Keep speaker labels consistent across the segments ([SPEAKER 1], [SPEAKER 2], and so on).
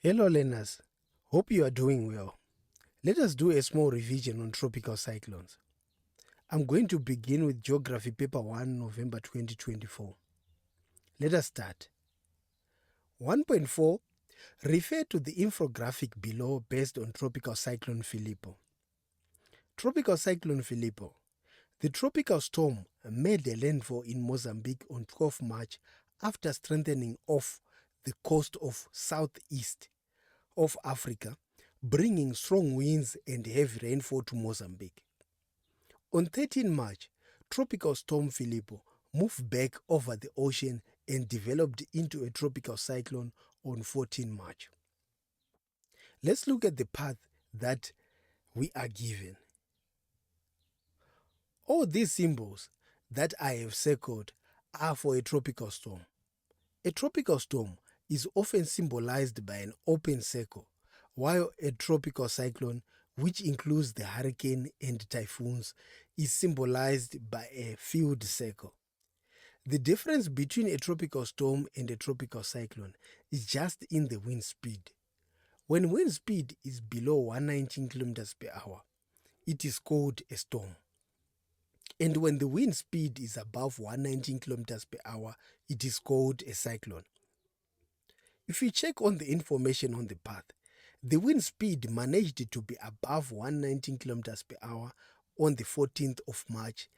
[SPEAKER 1] Hello learners, hope you are doing well. Let us do a small revision on tropical cyclones. I'm going to begin with Geography Paper 1, November 2024. Let us start. 1.4. Refer to the infographic below based on Tropical Cyclone Filipo. Tropical Cyclone Filipo. The tropical storm made a landfall in Mozambique on 12 March after strengthening off the coast of southeast of Africa, bringing strong winds and heavy rainfall to Mozambique. On 13 March, Tropical Storm Filipo moved back over the ocean and developed into a tropical cyclone on 14 March. Let's look at the path that we are given. All these symbols that I have circled are for a tropical storm. A tropical storm is often symbolized by an open circle, while a tropical cyclone, which includes the hurricane and typhoons, is symbolized by a filled circle. The difference between a tropical storm and a tropical cyclone is just in the wind speed. When wind speed is below 119 km per hour, it is called a storm. And when the wind speed is above 119 km per hour, it is called a cyclone. If you check on the information on the path, the wind speed managed to be above 119 km per hour on the 14th of March,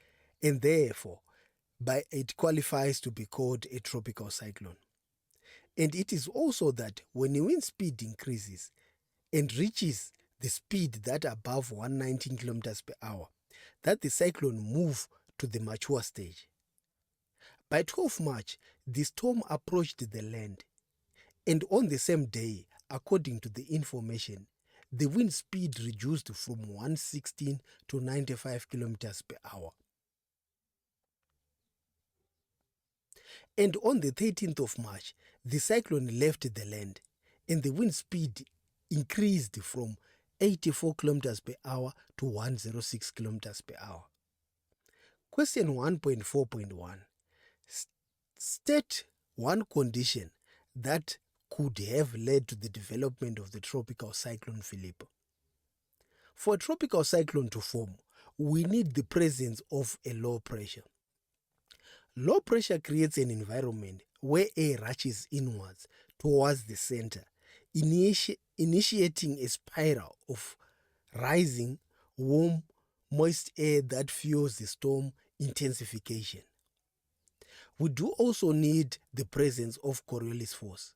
[SPEAKER 1] and therefore it qualifies to be called a tropical cyclone. And it is also that when the wind speed increases and reaches the speed that above 119 km per hour, that the cyclone moves to the mature stage. By 12 March, the storm approached the land, and on the same day, according to the information, the wind speed reduced from 116 to 95 km per hour. And on the 13th of March, the cyclone left the land, and the wind speed increased from 84 km per hour to 106 km per hour. Question 1.4.1. State one condition that could have led to the development of the tropical cyclone Filipo. For a tropical cyclone to form, we need the presence of a low pressure. Low pressure creates an environment where air rushes inwards towards the center, initiating a spiral of rising, warm, moist air that fuels the storm intensification. We do also need the presence of Coriolis force.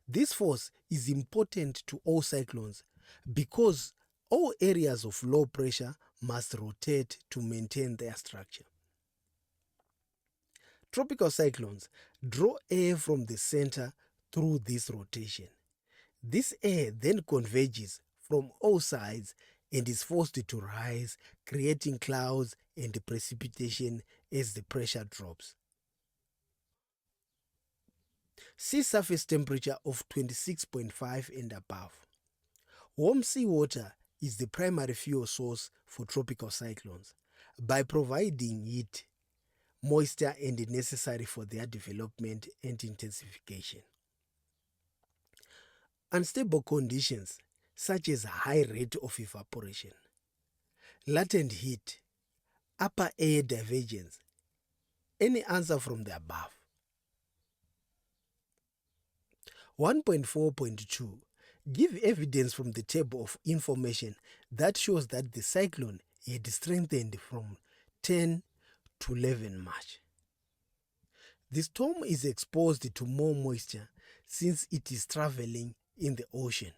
[SPEAKER 1] This force is important to all cyclones because all areas of low pressure must rotate to maintain their structure. Tropical cyclones draw air from the center through this rotation. This air then converges from all sides and is forced to rise, creating clouds and precipitation as the pressure drops. Sea surface temperature of 26.5 and above. Warm seawater is the primary fuel source for tropical cyclones by providing heat, moisture, and necessary for their development and intensification. Unstable conditions such as high rate of evaporation, latent heat, upper air divergence. Any answer from the above? 1.4.2. Give evidence from the table of information that shows that the cyclone had strengthened from 10 to 11 March. The storm is exposed to more moisture since it is traveling in the ocean.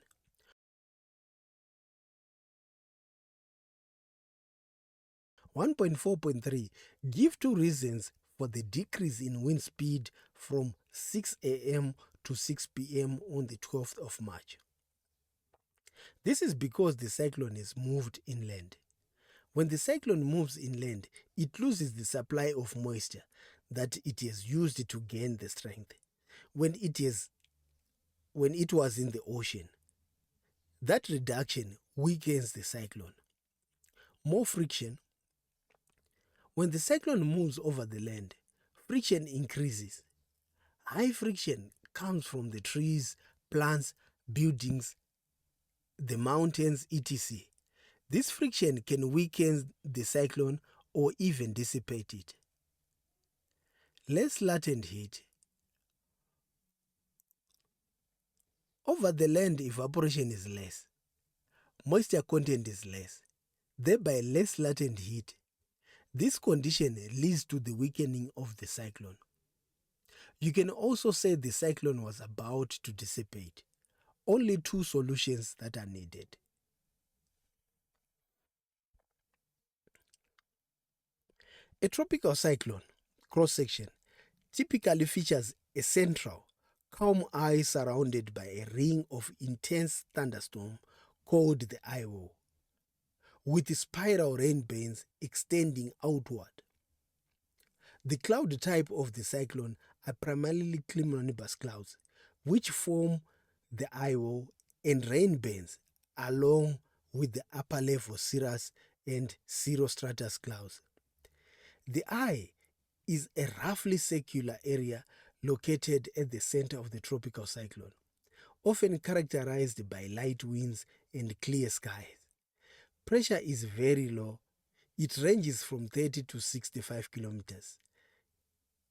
[SPEAKER 1] 1.4.3. Give two reasons for the decrease in wind speed from 6 a.m. to 6 p.m. on the 12th of March. This is because the cyclone is moved inland. When the cyclone moves inland, it loses the supply of moisture that it has used to gain the strength when it was in the ocean. That reduction weakens the cyclone. More friction. When the cyclone moves over the land, friction increases. High friction comes from the trees, plants, buildings, the mountains, etc. This friction can weaken the cyclone or even dissipate it. Less latent heat. Over the land, evaporation is less. Moisture content is less, thereby less latent heat. This condition leads to the weakening of the cyclone. You can also say the cyclone was about to dissipate. Only two solutions that are needed. A tropical cyclone cross-section typically features a central, calm eye surrounded by a ring of intense thunderstorm called the eye wall, with spiral rain bands extending outward. The cloud type of the cyclone are primarily cumulonimbus clouds, which form the eye wall, and rain bands along with the upper level cirrus and cirrostratus clouds. The eye is a roughly circular area located at the center of the tropical cyclone, often characterized by light winds and clear skies. Pressure is very low. It ranges from 30 to 65 kilometers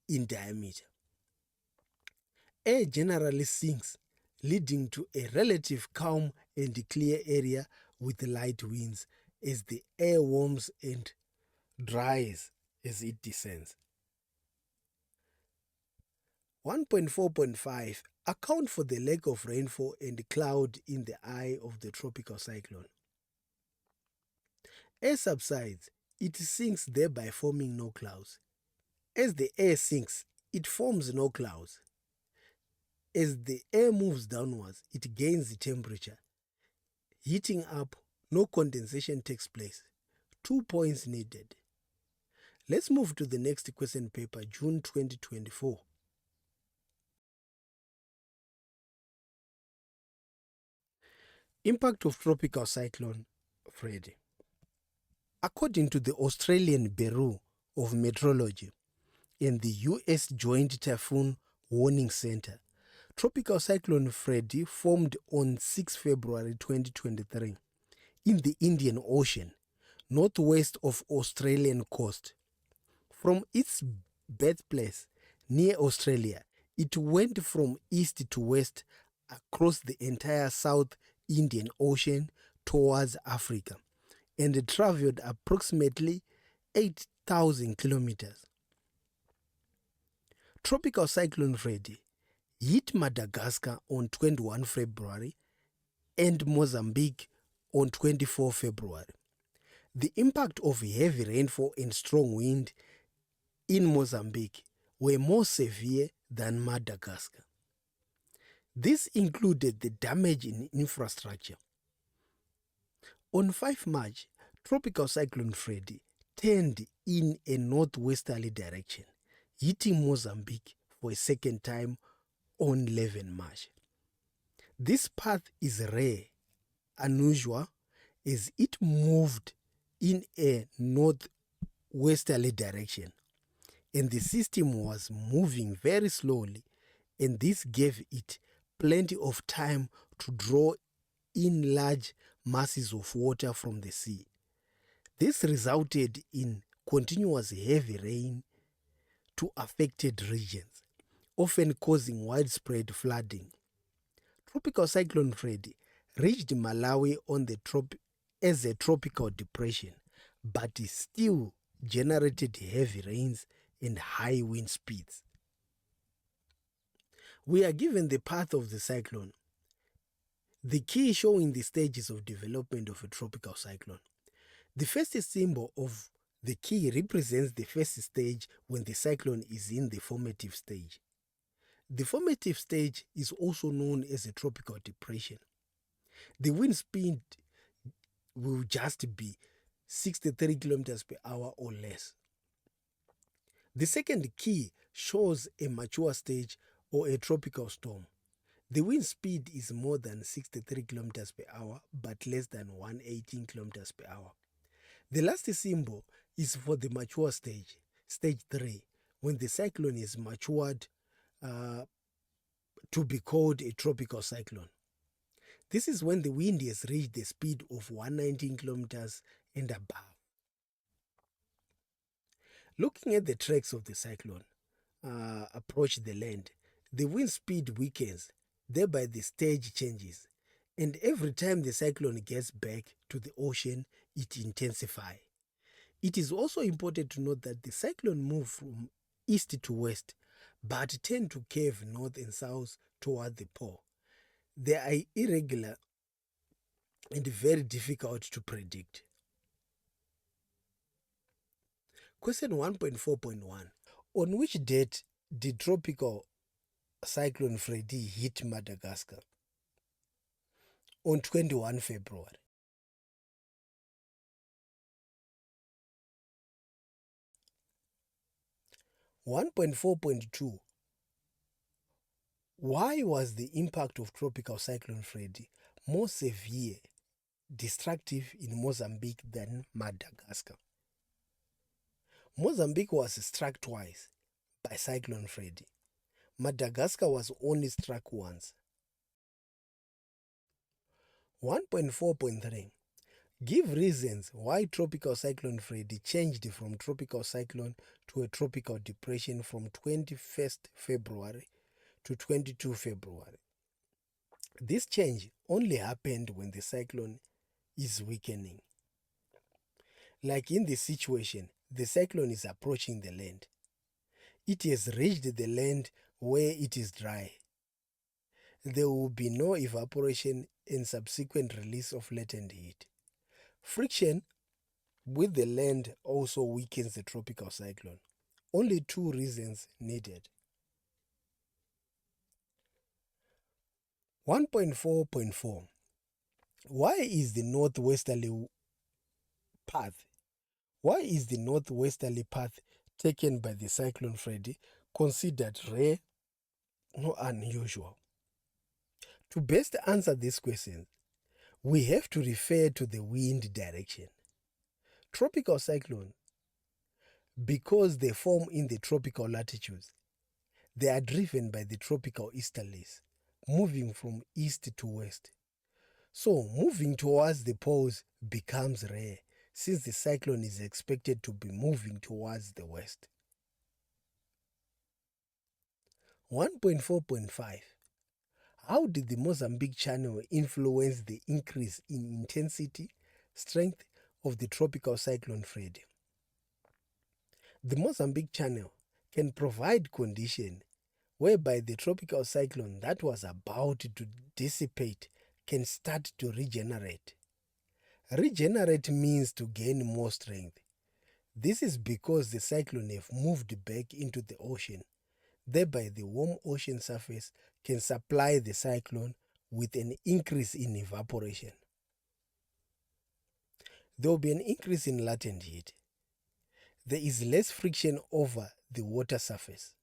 [SPEAKER 1] in diameter. Air generally sinks, leading to a relative calm and clear area with light winds as the air warms and dries as it descends. 1.4.5 account for the lack of rainfall and cloud in the eye of the tropical cyclone. Air subsides, it sinks, thereby forming no clouds. As the air sinks, it forms no clouds. As the air moves downwards, it gains temperature. Heating up, no condensation takes place. 2 points needed. Let's move to the next question paper, June 2024. Impact of Tropical Cyclone Freddy. According to the Australian Bureau of Meteorology and the US Joint Typhoon Warning Center, Tropical Cyclone Freddy formed on 6 February 2023 in the Indian Ocean, northwest of Australian coast. From its birthplace near Australia, it went from east to west across the entire South Indian Ocean towards Africa and traveled approximately 8,000 kilometers. Tropical Cyclone Freddy hit Madagascar on 21 February and Mozambique on 24 February. The impact of heavy rainfall and strong wind in Mozambique were more severe than Madagascar. This included the damage in infrastructure. On 5 March, Tropical Cyclone Freddy turned in a northwesterly direction, hitting Mozambique for a second time on 11 March. This path is rare, unusual, as it moved in a northwesterly direction, and the system was moving very slowly, and this gave it plenty of time to draw in large masses of water from the sea. This resulted in continuous heavy rain to affected regions, often causing widespread flooding. Tropical Cyclone Freddy reached Malawi on the as a tropical depression, but it still generated heavy rains and high wind speeds. We are given the path of the cyclone, the key showing the stages of development of a tropical cyclone. The first symbol of the key represents the first stage when the cyclone is in the formative stage. The formative stage is also known as a tropical depression. The wind speed will just be 63 kilometers per hour or less. The second key shows a mature stage or a tropical storm. The wind speed is more than 63 kilometers per hour but less than 118 kilometers per hour. The last symbol is for the mature stage, stage 3, when the cyclone is matured to be called a tropical cyclone. This is when the wind has reached the speed of 119 kilometers and above. Looking at the tracks of the cyclone approach the land, the wind speed weakens, thereby the stage changes, and every time the cyclone gets back to the ocean, it intensifies. It is also important to note that the cyclone moves from east to west, but tend to curve north and south toward the pole. They are irregular and very difficult to predict. Question 1.4.1. On which date did tropical cyclone Freddy hit Madagascar? On 21 February. 1.4.2. Why was the impact of tropical cyclone Freddy more severe, destructive in Mozambique than Madagascar? Mozambique was struck twice by Cyclone Freddy. Madagascar was only struck once. 1.4.3. Give reasons why Tropical Cyclone Freddy changed from tropical cyclone to a tropical depression from 21st February to 22 February. This change only happened when the cyclone is weakening. Like in this situation, the cyclone is approaching the land. It has reached the land where it is dry. There will be no evaporation and subsequent release of latent heat. Friction with the land also weakens the tropical cyclone. Only two reasons needed. 1.4.4. Why is the northwesterly path taken by the cyclone Freddy considered rare or unusual? To best answer this question, we have to refer to the wind direction. Tropical cyclones, because they form in the tropical latitudes, they are driven by the tropical easterlies, moving from east to west. So moving towards the poles becomes rare, since the cyclone is expected to be moving towards the west. 1.4.5. How did the Mozambique Channel influence the increase in intensity, strength of the tropical cyclone Freddy? The Mozambique Channel can provide conditions whereby the tropical cyclone that was about to dissipate can start to regenerate. Regenerate means to gain more strength. This is because the cyclone have moved back into the ocean. Thereby, the warm ocean surface can supply the cyclone with an increase in evaporation. There will be an increase in latent heat. There is less friction over the water surface.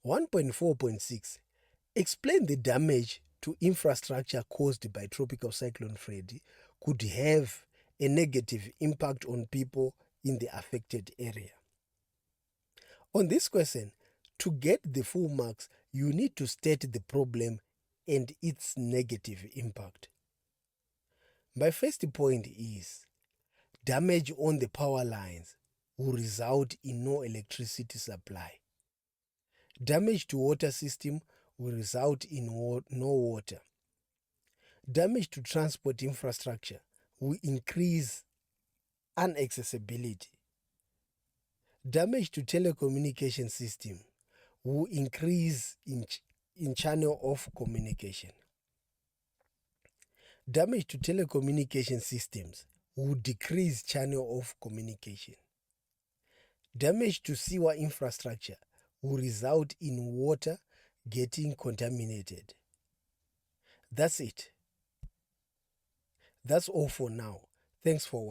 [SPEAKER 1] 1.4.6. Explain the damage to infrastructure caused by Tropical Cyclone Freddy could have a negative impact on people in the affected area. On this question, to get the full marks, you need to state the problem and its negative impact. My first point is damage on the power lines will result in no electricity supply. Damage to water system will result in no water. Damage to transport infrastructure will increase inaccessibility. Damage to telecommunication system will increase in channel of communication. Damage to telecommunication systems will decrease channel of communication. Damage to sewer infrastructure will result in water getting contaminated. That's it. That's all for now. Thanks for watching.